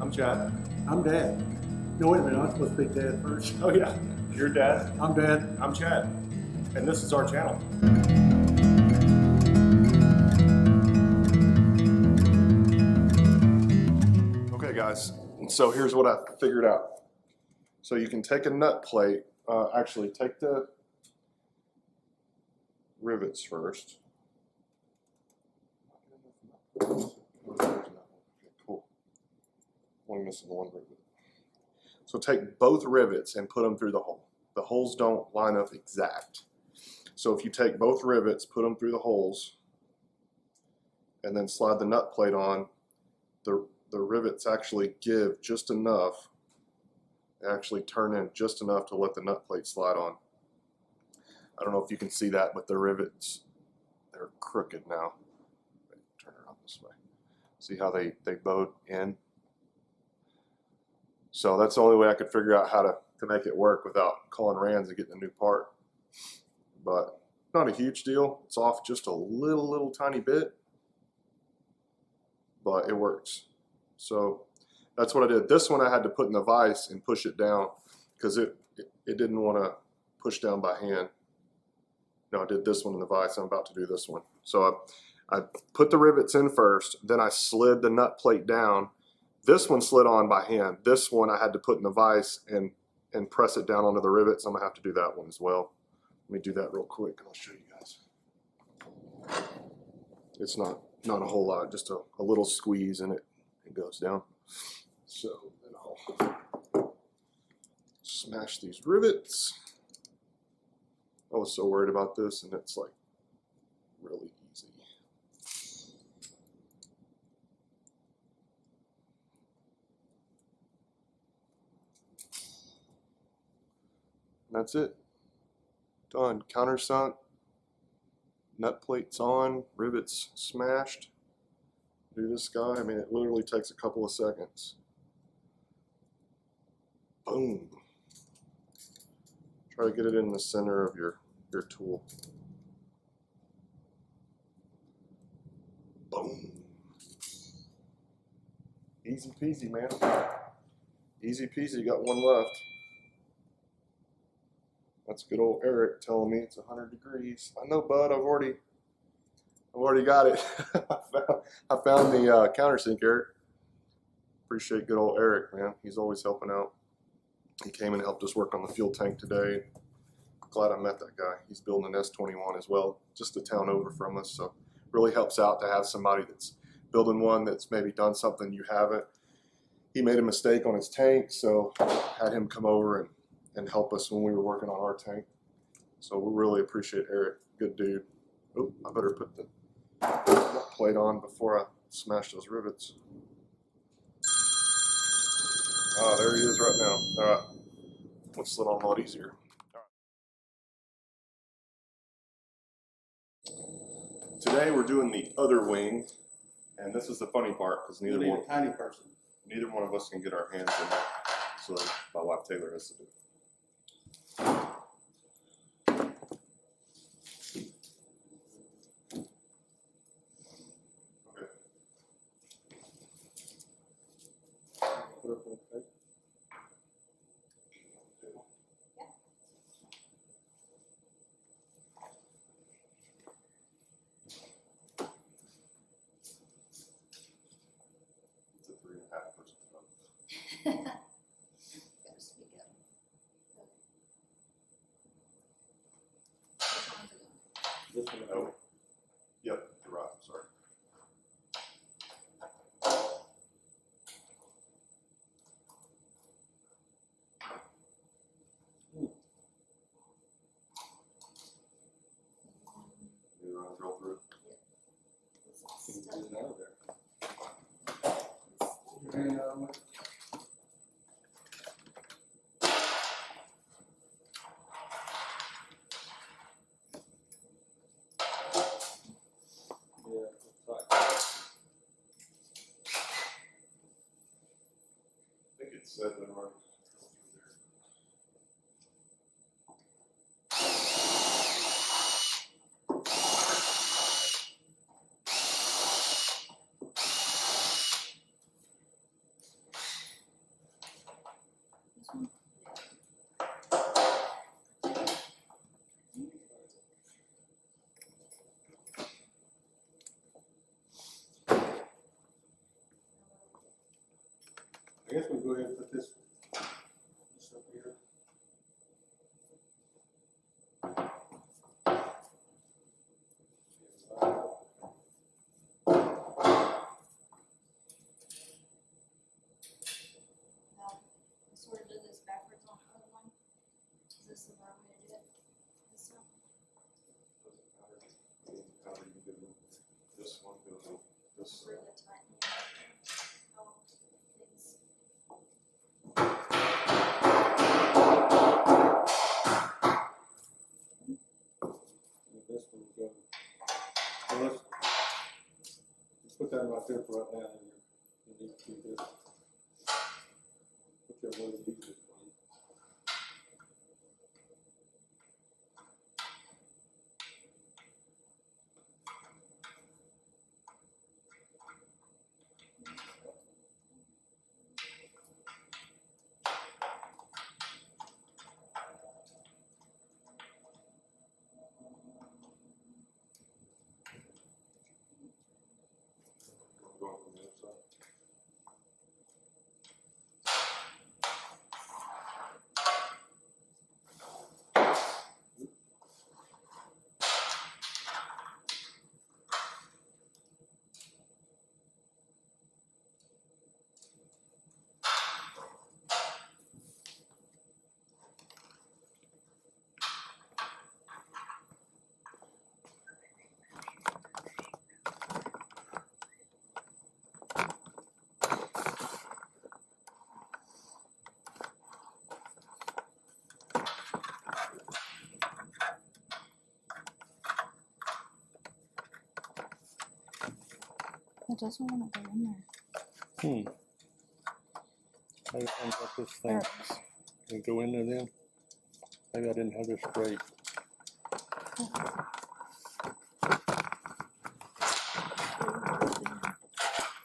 I'm Chad. I'm Dad. No, wait a minute, I'm supposed to be Dad first. Oh yeah, you're Dad. I'm Dad. I'm Chad, and this is our channel. Okay guys, so here's what I figured out. So you can take a nut plate, actually take the rivets first. Cool. Only missing one rivet. So take both rivets and put them through the hole. The holes don't line up exact. So if you take both rivets, put them through the holes, and then slide the nut plate on, the rivets actually give just enough, actually turn in just enough to let the nut plate slide on. I don't know if you can see that, but the rivets, they're crooked now. Turn it around this way. See how they bowed in? So that's the only way I could figure out how to make it work without calling Rands and getting a new part. But not a huge deal. It's off just a little tiny bit, but it works. So that's what I did. This one I had to put in the vise and push it down because it didn't want to push down by hand. No, I did this one in the vise. I'm about to do this one. So I put the rivets in first, then I slid the nut plate down. This one slid on by hand. This one I had to put in the vise and press it down onto the rivets. I'm gonna have to do that one as well. Let me do that real quick and I'll show you guys. It's not a whole lot, just a little squeeze and it goes down. So then I'll smash these rivets. I was so worried about this and it's like really easy. And that's it. Done. Countersunk, nut plates on, rivets smashed. Do this guy. I mean, it literally takes a couple of seconds. Boom. Try to get it in the center of your tool. Boom. Easy peasy, man. Easy peasy. You got one left. That's good old Eric telling me it's 100 degrees. I know, bud. I've already got it. I found the countersink, Eric. Appreciate good old Eric, man. He's always helping out. He came and helped us work on the fuel tank today. Glad I met that guy. He's building an S21 as well, just a town over from us. So really helps out to have somebody that's building one that's maybe done something you haven't. He made a mistake on his tank, so had him come over and help us when we were working on our tank. So we really appreciate Eric. Good dude. Oh, I better put the plate on before I smash those rivets. Ah, there he is right now. All right. Let's slid on a lot easier. Today we're doing the other wing, and this is the funny part because neither one of us can get our hands in there. So my wife Taylor has to do it. This one, oh, yep, you're right, sorry. You want to drill through it? Get it out of there. I think it said that right. one? I guess we'll go ahead and put this up here. Now, we sort of did this backwards on the other one. Is this the right way to do it? This one? How do you do this one goes on this Really side. tighten it. Oh, it's- And this one will go. So let's put that right there for right now. And you need to do this. Whichever way is easiest for you. I'm going from the other side. It doesn't want to go in there. Maybe I got this There thing it is. and go in there then. Maybe I didn't have this straight.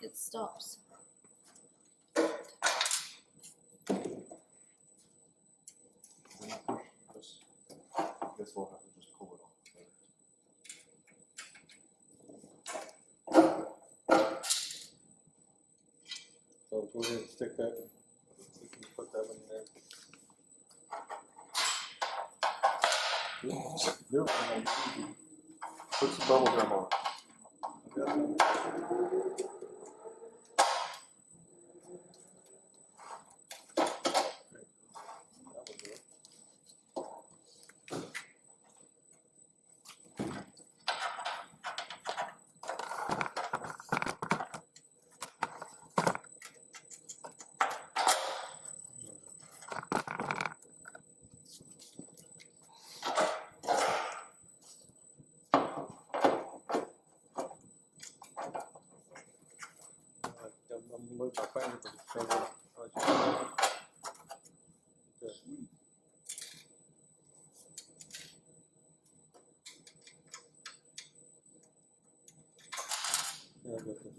It stops. This, I guess we'll have to just pull it off. So go ahead and stick that. You can put that one in there. There we go. Put some bubble gum on. I'm gonna move my finger to the center. Okay. Yeah, I got this.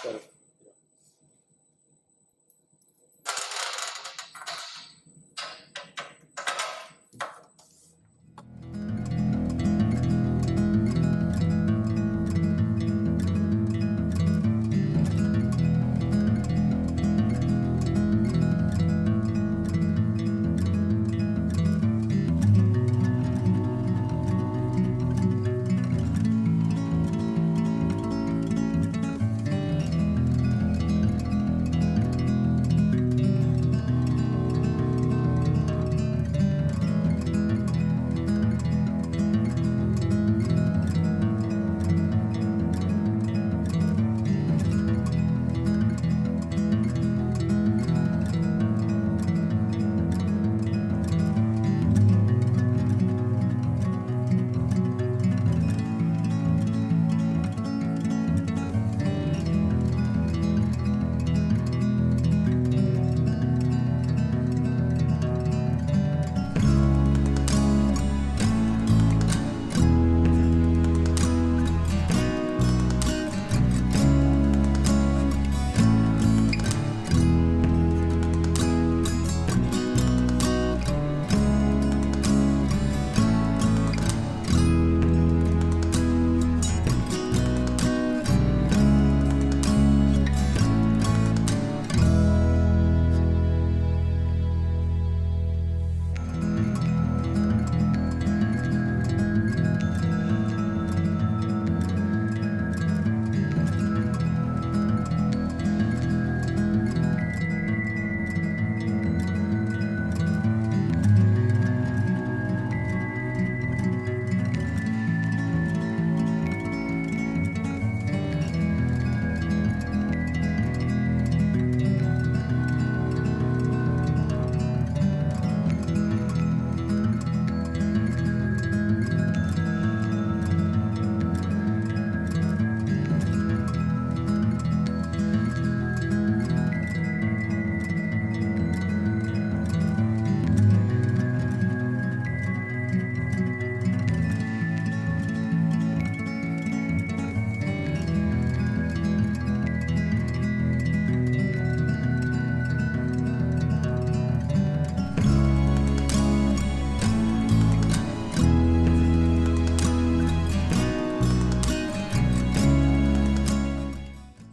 Got it.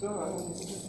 done.